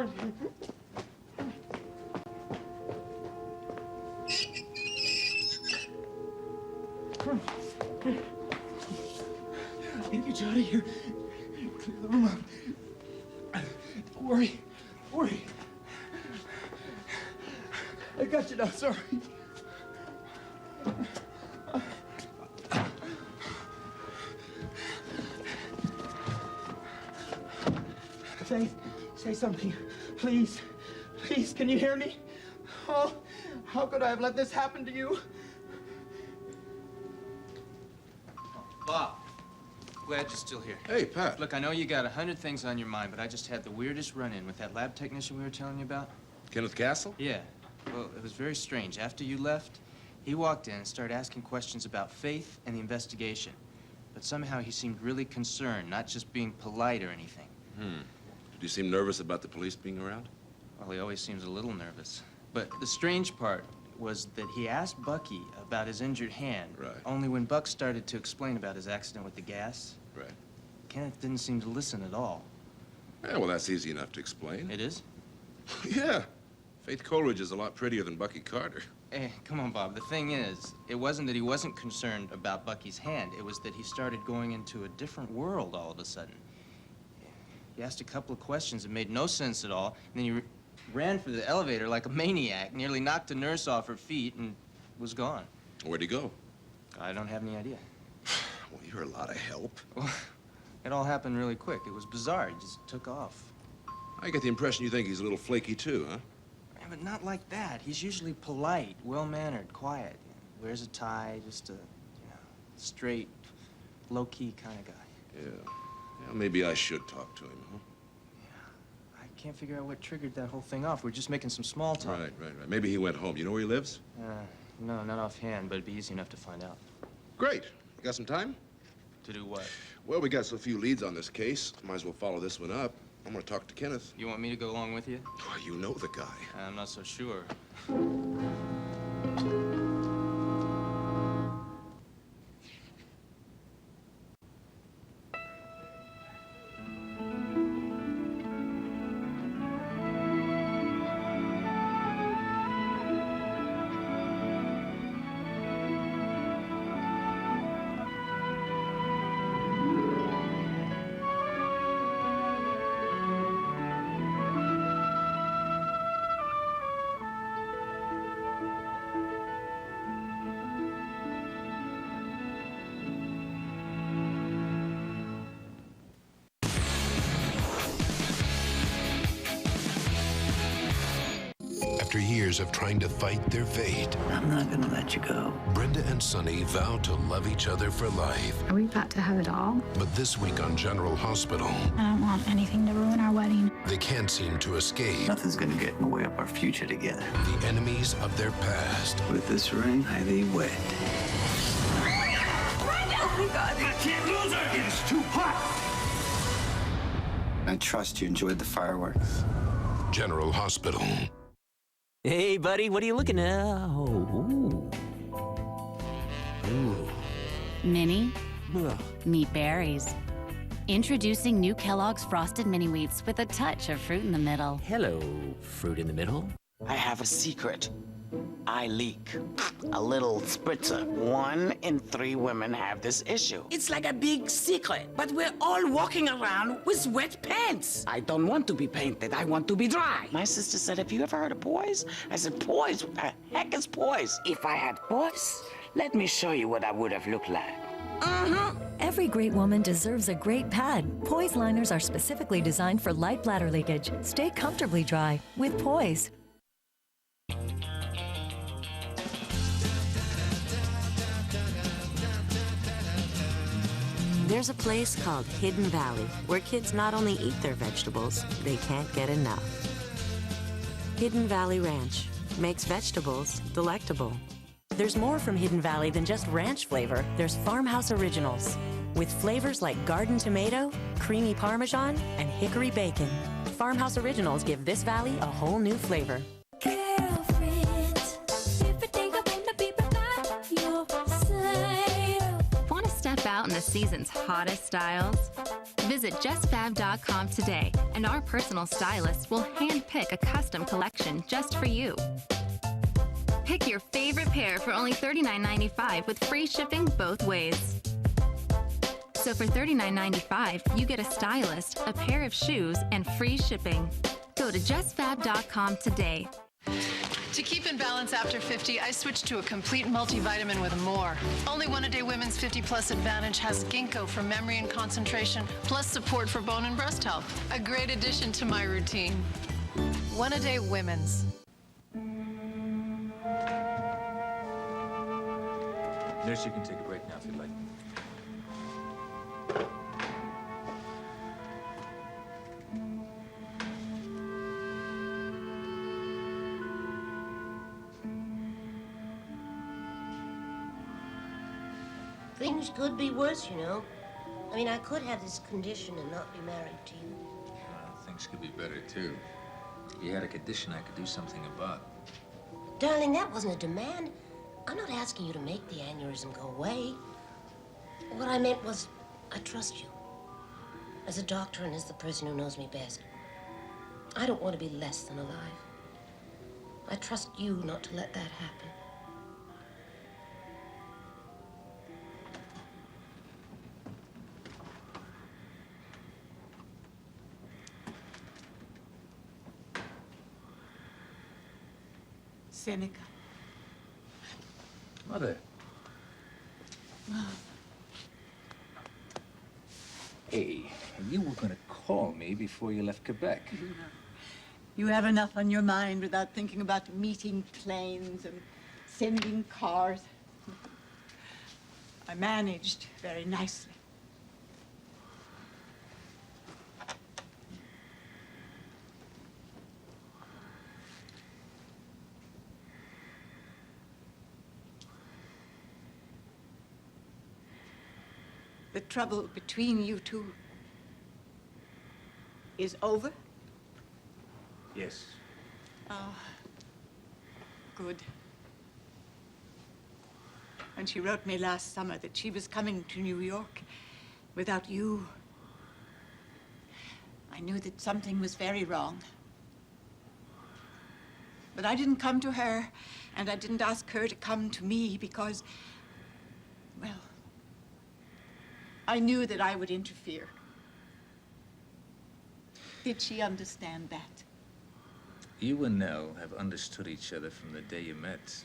hard. I need to get you out of here. Clear the room out. Don't worry. Don't worry. I got you now, sorry. Say something, please. Please, can you hear me? Oh, how could I have let this happen to you? Bob, glad you're still here. Hey, Pat. Look, I know you got 100 things on your mind, but I just had the weirdest run-in with that lab technician we were telling you about. Kenneth Castle? Yeah. Well, it was very strange. After you left, he walked in and started asking questions about Faith and the investigation. But somehow he seemed really concerned, not just being polite or anything. Did you seem nervous about the police being around? Well, he always seems a little nervous. But the strange part was that he asked Bucky about his injured hand. Right. Only when Buck started to explain about his accident with the gas, Right. Kenneth didn't seem to listen at all. Yeah, well, that's easy enough to explain. It is? Yeah. Faith Coleridge is a lot prettier than Bucky Carter. Hey, come on, Bob. The thing is, it wasn't that he wasn't concerned about Bucky's hand. It was that he started going into a different world all of a sudden. He asked a couple of questions that made no sense at all, and then he ran for the elevator like a maniac, nearly knocked a nurse off her feet, and was gone. Where'd he go? I don't have any idea. Well, you're a lot of help. Well, it all happened really quick. It was bizarre. He just took off. I get the impression you think he's a little flaky, too, huh? Yeah, but not like that. He's usually polite, well-mannered, quiet. Wears a tie, just a, straight, low-key kind of guy. Yeah. Yeah, maybe I should talk to him, huh? Yeah. I can't figure out what triggered that whole thing off. We're just making some small talk. Right. Maybe he went home. You know where he lives? No, not offhand, but it'd be easy enough to find out. Great. You got some time? To do what? Well, we got so few leads on this case. Might as well follow this one up. I'm gonna talk to Kenneth. You want me to go along with you? Oh, you know the guy. I'm not so sure. After years of trying to fight their fate, I'm not gonna let you go. Brenda and Sonny vow to love each other for life. Are we about to have a dog? But this week on General Hospital, I don't want anything to ruin our wedding. they can't seem to escape Nothing's gonna get in the way of our future together. the enemies of their past. With this ring, I thee wed. Oh my God! I can't lose her! It is too hot! I trust you enjoyed the fireworks. General Hospital. Hey, buddy, what are you looking at? Oh, ooh. Minnie, Ugh. meet berries. Introducing new Kellogg's Frosted Mini Wheats with a touch of fruit in the middle. Hello, fruit in the middle. I have a secret. I leak. A little spritzer. 1 in 3 women have this issue. It's like a big secret, but we're all walking around with wet pants. I don't want to be painted. I want to be dry. My sister said, have you ever heard of poise? I said, poise? What the heck is poise? If I had poise, let me show you what I would have looked like. Every great woman deserves a great pad. Poise liners are specifically designed for light bladder leakage. Stay comfortably dry with Poise. There's a place called Hidden Valley where kids not only eat their vegetables, they can't get enough. Hidden Valley Ranch makes vegetables delectable. There's more from Hidden Valley than just ranch flavor. There's Farmhouse Originals with flavors like garden tomato, creamy Parmesan, and hickory bacon. Farmhouse Originals give this valley a whole new flavor. Want to step out in the season's hottest styles? Visit justfab.com today, and our personal stylist will hand-pick a custom collection just for you. Pick your favorite pair for only $39.95 with free shipping both ways. So for $39.95, you get a stylist, a pair of shoes, and free shipping. Go to justfab.com today. To keep in balance after 50, I switched to a complete multivitamin with more. Only One A Day Women's 50 Plus Advantage has ginkgo for memory and concentration, plus support for bone and breast health. A great addition to my routine. One A Day Women's. Nurse, you can take a break now if you'd like. Things could be worse, you know. I mean, I could have this condition and not be married to you. Things could be better, too. If you had a condition I could do something about. Darling, that wasn't a demand. I'm not asking you to make the aneurysm go away. What I meant was, I trust you. As a doctor and as the person who knows me best. I don't want to be less than alive. I trust you not to let that happen. Seneca. Mother. Hey, you were going to call me before you left Quebec. You have enough on your mind without thinking about meeting planes and sending cars. I managed very nicely. The trouble between you two is over? Yes. Oh, good. And she wrote me last summer that she was coming to New York without you. I knew that something was very wrong. But I didn't come to her, and I didn't ask her to come to me because, well, I knew that I would interfere. Did she understand that? You and Nell have understood each other from the day you met.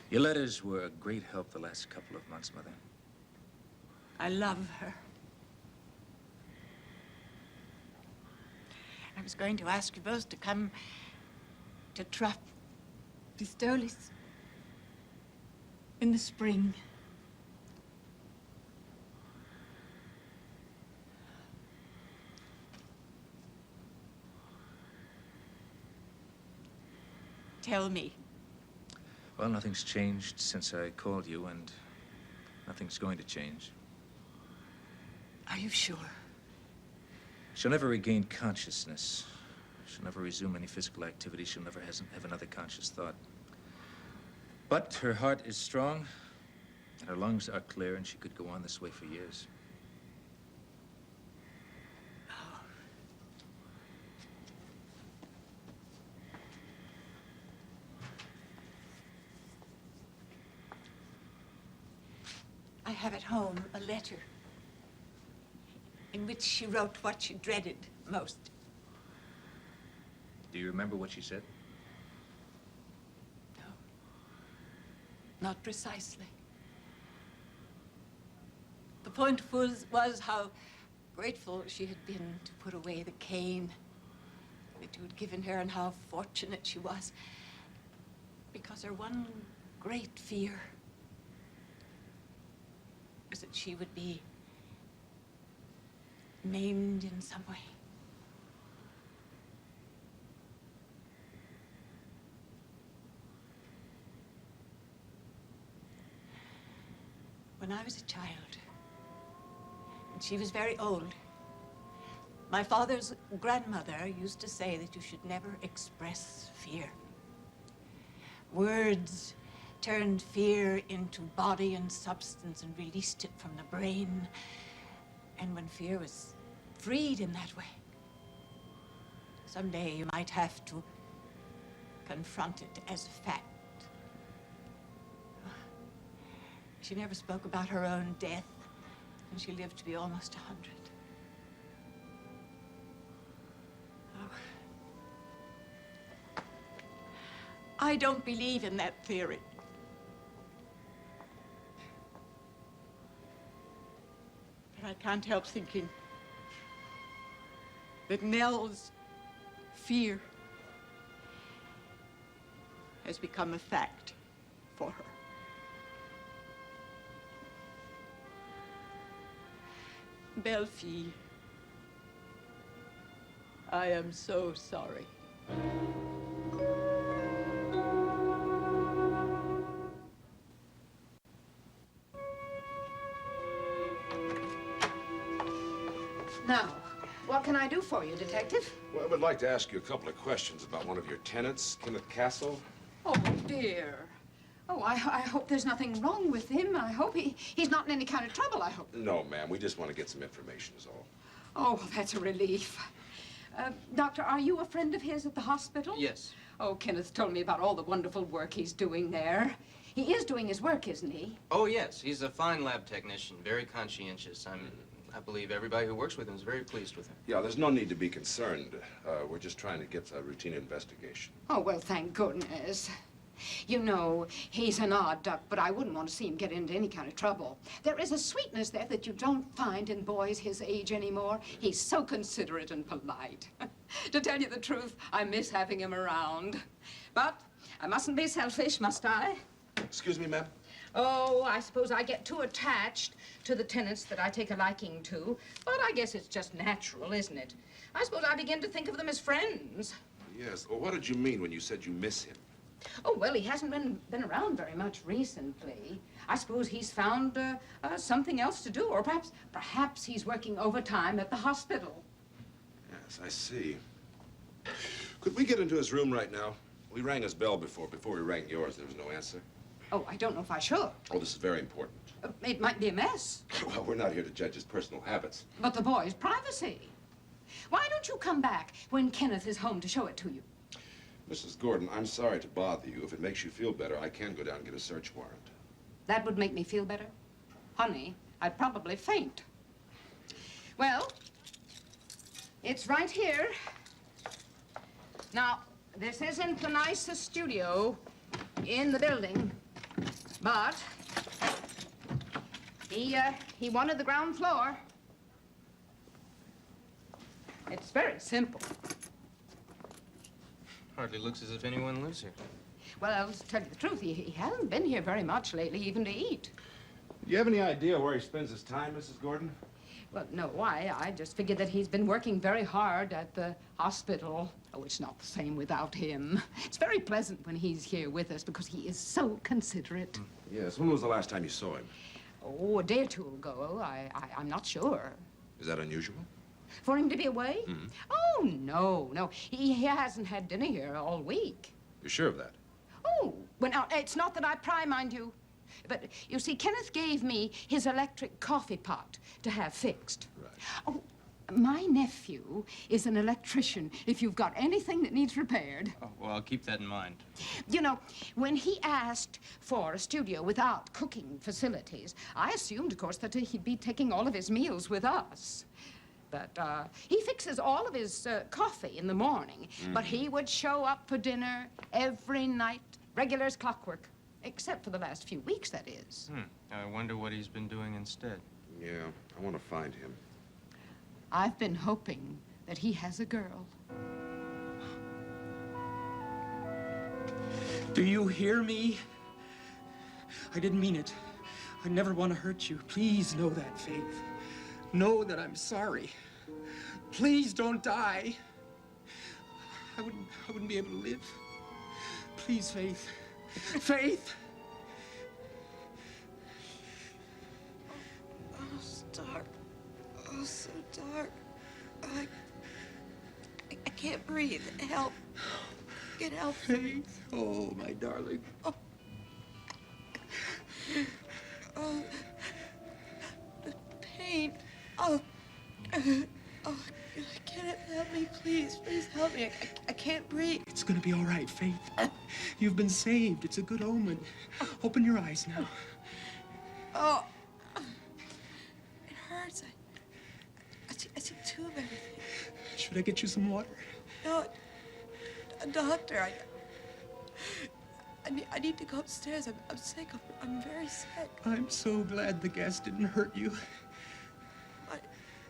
Your letters were a great help the last couple of months, Mother. I love her. I was going to ask you both to come to Trop Pistoles in the spring. Tell me. Well, nothing's changed since I called you, and nothing's going to change. Are you sure? She'll never regain consciousness. She'll never resume any physical activity. She'll never have another conscious thought. But her heart is strong, and her lungs are clear, and she could go on this way for years. I have at home a letter in which she wrote what she dreaded most. Do you remember what she said? No, not precisely. The point was how grateful she had been to put away the cane that you had given her and how fortunate she was, because her one great fear was that she would be maimed in some way. When I was a child, and she was very old, my father's grandmother used to say that you should never express fear. Words turned fear into body and substance and released it from the brain. And when fear was freed in that way, someday you might have to confront it as a fact. She never spoke about her own death, and she lived to be almost 100. Oh. I don't believe in that theory. But I can't help thinking that Nell's fear has become a fact for her. Belfie, I am so sorry. Now, what can I do for you, Detective? Well, I would like to ask you a couple of questions about one of your tenants, Kenneth Castle. Oh, dear. Oh, I hope there's nothing wrong with him. I hope he's not in any kind of trouble, I hope. No, ma'am. We just want to get some information is all. Oh, well, that's a relief. Doctor, are you a friend of his at the hospital? Yes. Oh, Kenneth told me about all the wonderful work he's doing there. He is doing his work, isn't he? Oh, yes. He's a fine lab technician, very conscientious. I believe everybody who works with him is very pleased with him. Yeah, there's no need to be concerned. We're just trying to get a routine investigation. Oh, well, thank goodness. You know, he's an odd duck, but I wouldn't want to see him get into any kind of trouble. There is a sweetness there that you don't find in boys his age anymore. He's so considerate and polite. To tell you the truth, I miss having him around. But I mustn't be selfish, must I? Excuse me, ma'am? Oh, I suppose I get too attached to the tenants that I take a liking to. But I guess it's just natural, isn't it? I suppose I begin to think of them as friends. Yes. Well, what did you mean when you said you miss him? Oh, well, he hasn't been around very much recently. I suppose he's found something else to do, or perhaps he's working overtime at the hospital. Yes, I see. Could we get into his room right now? We rang his bell before we rang yours. There was no answer. Oh, I don't know if I should. Oh, this is very important. It might be a mess. Well, we're not here to judge his personal habits. But the boy's privacy. Why don't you come back when Kenneth is home to show it to you? Mrs. Gordon, I'm sorry to bother you. If it makes you feel better, I can go down and get a search warrant. That would make me feel better? Honey, I'd probably faint. Well, it's right here. Now, this isn't the nicest studio in the building, but he wanted the ground floor. It's very simple. Hardly looks as if anyone lives here. Well, to tell you the truth, he hasn't been here very much lately, even to eat. Do you have any idea where he spends his time, Mrs. Gordon? Well, no, I just figured that he's been working very hard at the hospital. Oh, it's not the same without him. It's very pleasant when he's here with us because he is so considerate. Yes. When was the last time you saw him? Oh, a day or two ago. I'm not sure. Is that unusual? For him to be away? Mm-hmm. Oh, no. He hasn't had dinner here all week. You're sure of that? Oh, well, now, it's not that I pry, mind you. But, you see, Kenneth gave me his electric coffee pot to have fixed. Right. Oh, my nephew is an electrician, if you've got anything that needs repaired. Oh, well, I'll keep that in mind. You know, when he asked for a studio without cooking facilities, I assumed, of course, that he'd be taking all of his meals with us. But he fixes all of his coffee in the morning, but he would show up for dinner every night, regular as clockwork, except for the last few weeks, that is. I wonder what he's been doing instead. Yeah, I want to find him. I've been hoping that he has a girl. Do you hear me? I didn't mean it. I never want to hurt you. Please know that, Faith. Know that I'm sorry. Please don't die. I wouldn't be able to live. Please, Faith. Faith! Oh, it's dark. Oh, so dark. I can't breathe. Help. Get help. Faith. Oh, my darling. Oh. Oh. The pain. Oh, Kenneth, help me, please. Please help me. I can't breathe. It's gonna be all right, Faith. You've been saved. It's a good omen. Open your eyes now. Oh, it hurts. I see two of everything. Should I get you some water? No, a doctor. I need to go upstairs. I'm sick. I'm very sick. I'm so glad the gas didn't hurt you.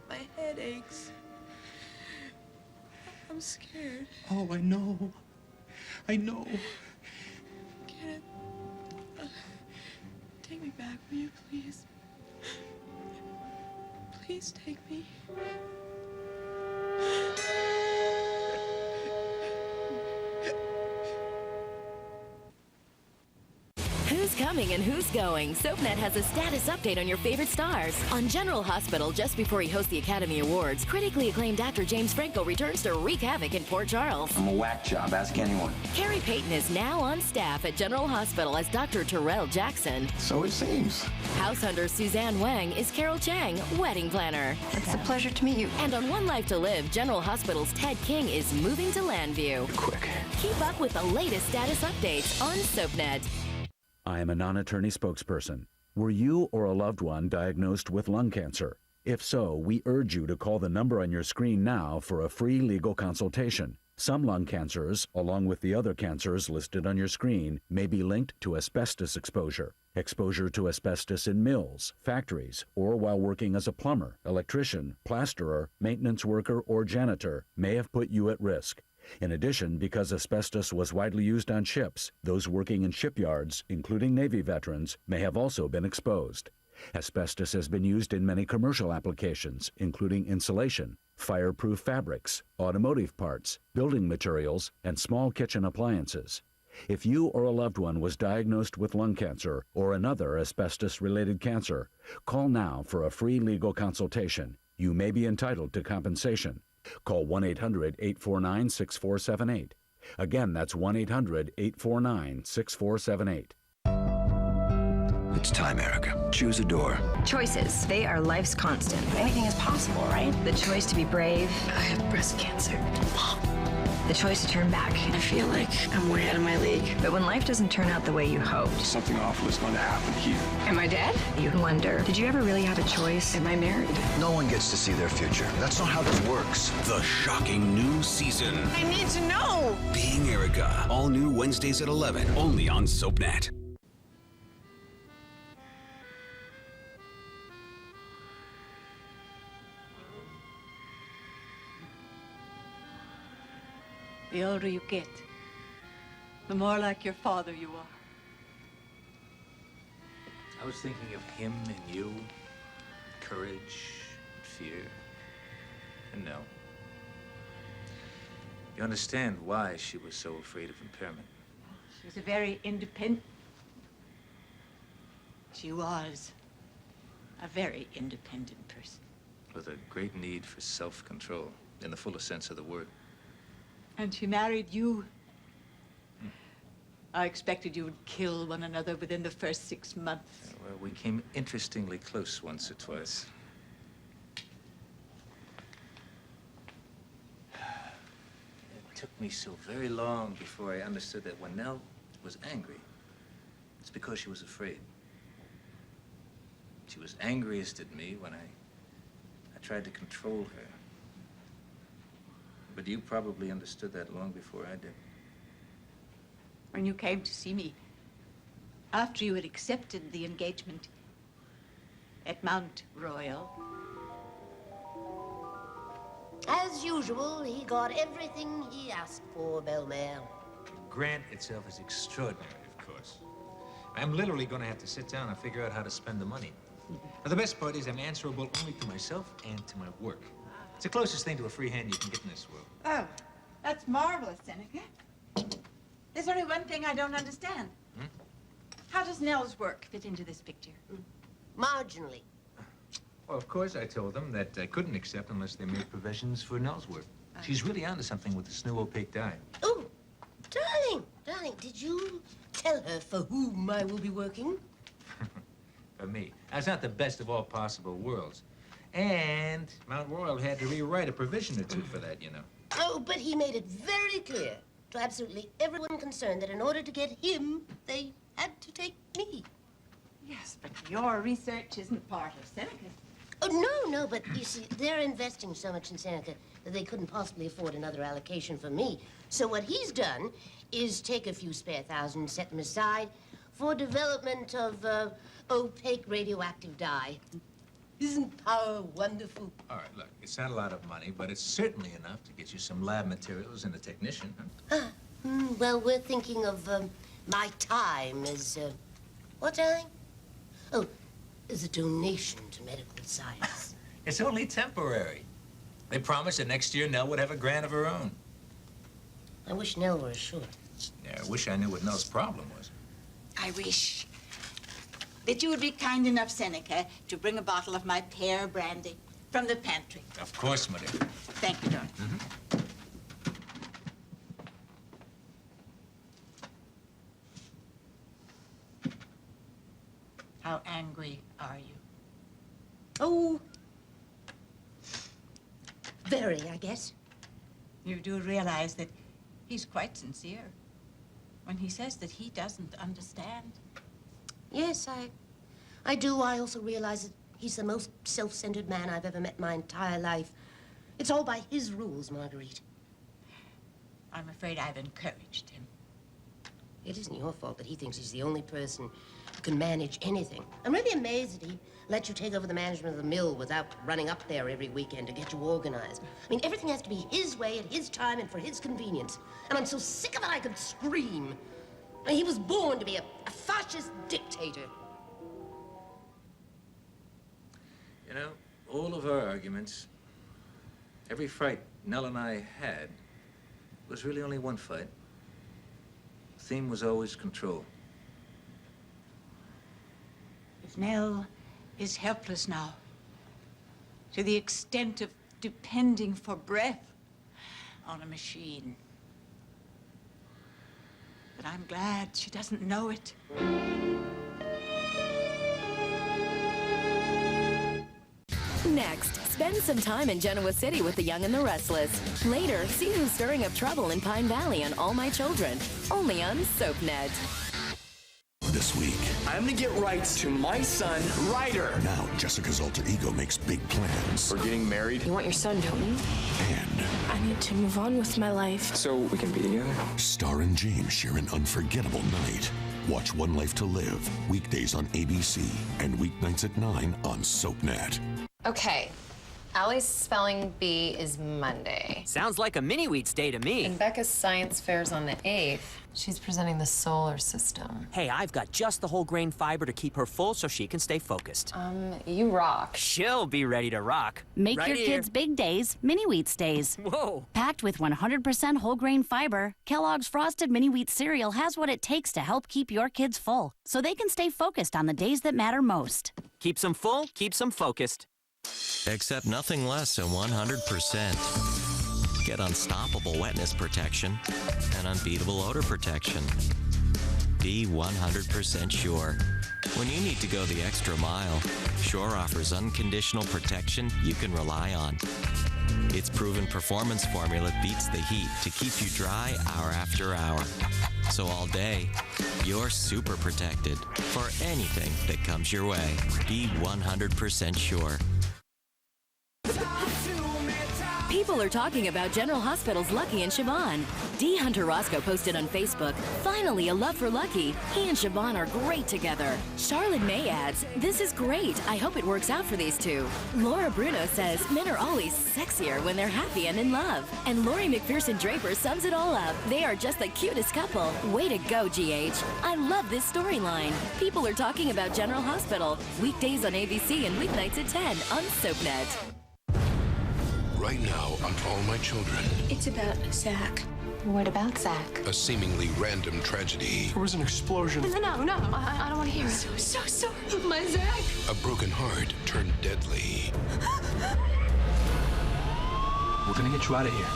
My head aches. I'm scared. Oh, I know. I know. Kenneth, take me back, will you, please? Please take me. Who's coming and who's going? SoapNet has a status update on your favorite stars. On General Hospital, just before he hosts the Academy Awards, critically acclaimed actor James Franco returns to wreak havoc in Port Charles. I'm a whack job. Ask anyone. Carrie Payton is now on staff at General Hospital as Dr. Terrell Jackson. So it seems. House hunter Suzanne Wang is Carol Chang, wedding planner. It's a pleasure to meet you. And on One Life to Live, General Hospital's Ted King is moving to Landview. Quick. Keep up with the latest status updates on SoapNet. I am a non-attorney spokesperson. Were you or a loved one diagnosed with lung cancer? If so, we urge you to call the number on your screen now for a free legal consultation. Some lung cancers, along with the other cancers listed on your screen, may be linked to asbestos exposure. Exposure to asbestos in mills, factories, or while working as a plumber, electrician, plasterer, maintenance worker, or janitor may have put you at risk. In addition, because asbestos was widely used on ships, those working in shipyards, including Navy veterans, may have also been exposed. Asbestos has been used in many commercial applications, including insulation, fireproof fabrics, automotive parts, building materials, and small kitchen appliances. If you or a loved one was diagnosed with lung cancer or another asbestos-related cancer, call now for a free legal consultation. You may be entitled to compensation. Call 1-800-849-6478. Again, that's 1-800-849-6478. It's time, Erica. Choose a door. Choices. They are life's constant. Anything is possible, right? The choice to be brave. I have breast cancer. The choice to turn back. I feel like I'm way out of my league. But when life doesn't turn out the way you hoped. Something awful is going to happen here. Am I dead? You wonder, did you ever really have a choice? Am I married? No one gets to see their future. That's not how this works. The shocking new season. I need to know. Being Erica. All new Wednesdays at 11. Only on SoapNet. The older you get, the more like your father you are. I was thinking of him and you, courage, fear, and no. You understand why she was so afraid of impairment. She was a very independent... She was a very independent person. With a great need for self-control, in the fullest sense of the word. And she married you. I expected you would kill one another within the first 6 months. Well, we came interestingly close once or twice. It took me so very long before I understood that when Nell was angry, it's because she was afraid. She was angriest at me when I tried to control her. But you probably understood that long before I did. When you came to see me, after you had accepted the engagement at Mount Royal. As usual, he got everything he asked for, Belmare. Grant itself is extraordinary, of course. I'm literally going to have to sit down and figure out how to spend the money. Now, the best part is I'm answerable only to myself and to my work. It's the closest thing to a free hand you can get in this world. Oh, that's marvelous, Seneca. There's only one thing I don't understand. How does Nell's work fit into this picture? Marginally. Well, of course, I told them that I couldn't accept unless they made provisions for Nell's work. She's really onto something with the snow opaque dye. Oh, darling, did you tell her for whom I will be working? For me. That's not the best of all possible worlds. And Mount Royal had to rewrite a provision or two for that, you know. Oh, but he made it very clear to absolutely everyone concerned that in order to get him, they had to take me. Yes, but your research isn't part of Seneca's. Oh, no, but you see, they're investing so much in Seneca that they couldn't possibly afford another allocation for me. So what he's done is take a few spare thousand and set them aside for development of opaque radioactive dye. Isn't power wonderful? All right, look, it's not a lot of money, but it's certainly enough to get you some lab materials and a technician. Well, we're thinking of my time as, what time? Oh, as a donation to medical science. It's only temporary. They promised that next year Nell would have a grant of her own. I wish Nell were assured. Yeah, I wish I knew what Nell's problem was. I wish that you would be kind enough, Seneca, to bring a bottle of my pear brandy from the pantry. Of course, madam. Thank you, Don. How angry are you? Oh, very, I guess. You do realize that he's quite sincere when he says that he doesn't understand. Yes, I do. I also realize that he's the most self-centered man I've ever met in my entire life. It's all by his rules, Marguerite. I'm afraid I've encouraged him. It isn't your fault that he thinks he's the only person who can manage anything. I'm really amazed that he let you take over the management of the mill without running up there every weekend to get you organized. I mean, everything has to be his way at his time and for his convenience. And I'm so sick of it I could scream. I mean, he was born to be a fascist dictator. You know, all of our arguments, every fight Nell and I had, was really only one fight. The theme was always control. If Nell is helpless now, to the extent of depending for breath on a machine, but I'm glad she doesn't know it. Next, spend some time in Genoa City with the Young and the Restless. Later, see who's stirring up trouble in Pine Valley on All My Children, only on SoapNet. This week, I'm gonna get rights to my son, Ryder. now Jessica's alter ego makes big plans. We're getting married. You want your son, don't you? And I need to move on with my life. So we can be together. Star and James share an unforgettable night. Watch One Life to Live, weekdays on ABC and weeknights at 9 on SoapNet. Okay, Allie's spelling bee is Monday. Sounds like a mini-wheats day to me. And Becca's science fair's on the 8th. She's presenting the solar system. Hey, I've got just the whole grain fiber to keep her full so she can stay focused. You rock. She'll be ready to rock. Make right your here. kids' big days mini-wheats days. Whoa. Packed with 100% whole grain fiber, Kellogg's Frosted Mini-Wheat cereal has what it takes to help keep your kids full, so they can stay focused on the days that matter most. Keeps them full, keeps them focused. Except nothing less than 100%. Get unstoppable wetness protection and unbeatable odor protection. Be 100% sure. When you need to go the extra mile, Sure offers unconditional protection you can rely on. Its proven performance formula beats the heat to keep you dry hour after hour. So all day, you're super protected for anything that comes your way. Be 100% sure. People are talking about General Hospital's Lucky and Siobhan. D. Hunter Roscoe posted on Facebook, "Finally a love for Lucky. He and Siobhan are great together." Charlotte May adds, "This is great. I hope it works out for these two." Laura Bruno says, "Men are always sexier when they're happy and in love." And Lori McPherson Draper sums it all up. "They are just the cutest couple. Way to go, GH. I love this storyline." People are talking about General Hospital. Weekdays on ABC and weeknights at 10 on SoapNet. Right now on All My Children, It's about Zach. What about Zach? a seemingly random tragedy, There was an explosion. No, I don't want to hear it. So sorry. My Zach. a broken heart turned deadly. We're gonna get you out of here.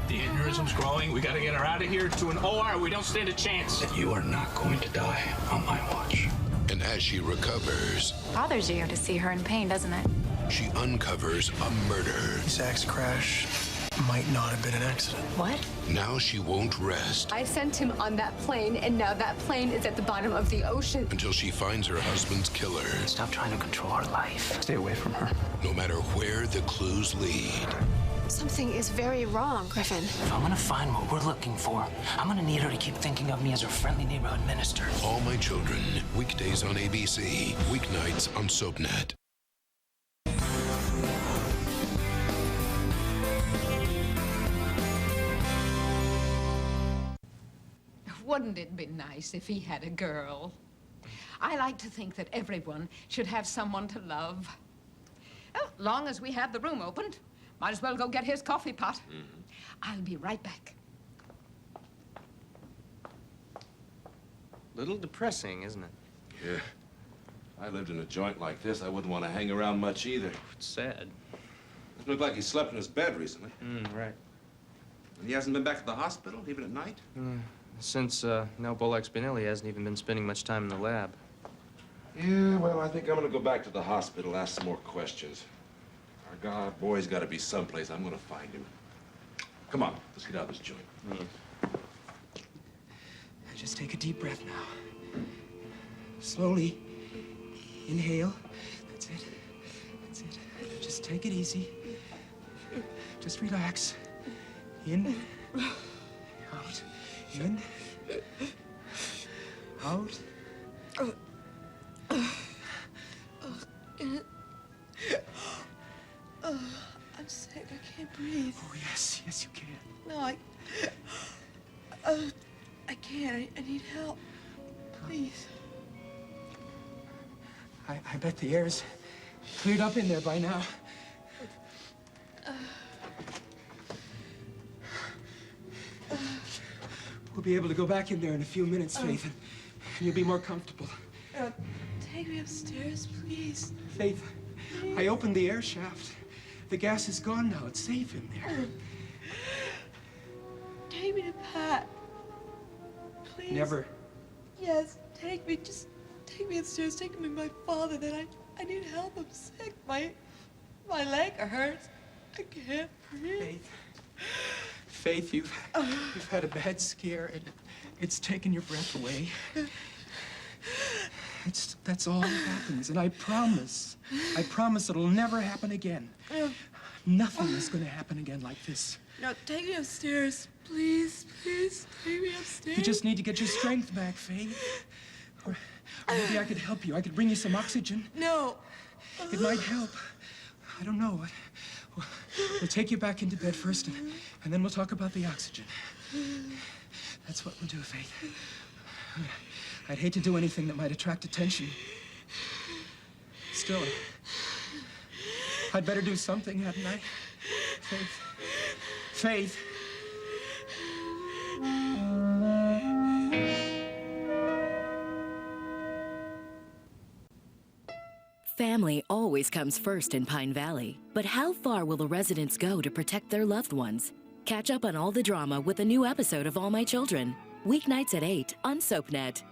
The aneurysm's growing. We gotta get her out of here to an OR. We don't stand a chance. You are not going to die on my watch. An And as she recovers, Bothers you to see her in pain, doesn't it? she uncovers a murder. This axe crash might not have been an accident. What? Now she won't rest I sent him on that plane, and now that plane is at the bottom of the ocean. until she finds her husband's killer. Stop trying to control her life. Stay away from her. No matter where the clues lead. Something is very wrong, Griffin. If I'm gonna find what we're looking for, I'm gonna need her to keep thinking of me as her friendly neighborhood minister. All My Children, weekdays on ABC, weeknights on SoapNet. Wouldn't it be nice if he had a girl? I like to think that everyone should have someone to love. Oh, long as we have the room opened, might as well go get his coffee pot. I'll be right back. Little depressing, isn't it? Yeah. If I lived in a joint like this, I wouldn't want to hang around much either. It's sad. Doesn't look like he slept in his bed recently. Right. And he hasn't been back to the hospital, even at night? Since Nell Bullock's been ill, he hasn't even been spending much time in the lab. Yeah, well, I think I'm gonna go back to the hospital, ask some more questions. Our boy's gotta be someplace. I'm gonna find him. Come on, let's get out of this joint. Just take a deep breath now. Slowly. Inhale. That's it. That's it. Just take it easy. Just relax. In. Out. In. Out. I'm sick. I can't breathe. Oh, yes. Yes, you can. No, I can't. I need help. Please. I bet the air's cleared up in there by now. We'll be able to go back in there in a few minutes, Faith, and you'll be more comfortable. Take me upstairs, please. Faith, I opened the air shaft. The gas is gone now. It's safe in there. Take me to Pat. Please. Never. Yes, take me. Just take me upstairs. Take me to my father. That I need help. I'm sick. My leg hurts. I can't breathe. Faith, you've had a bad scare, and it's taken your breath away. That's all that happens, and I promise it'll never happen again. Nothing is going to happen again like this. No, take me upstairs, please, please. Take me upstairs. You just need to get your strength back, Faith. Or maybe I could help you. I could bring you some oxygen. No. It might help. I don't know. We'll take you back into bed first, and then we'll talk about the oxygen. That's what we'll do, Faith. I'd hate to do anything that might attract attention. Still, I'd better do something, hadn't I? Faith. Faith. Family always comes first in Pine Valley. But how far will the residents go to protect their loved ones? Catch up on all the drama with a new episode of All My Children. Weeknights at 8 on SoapNet.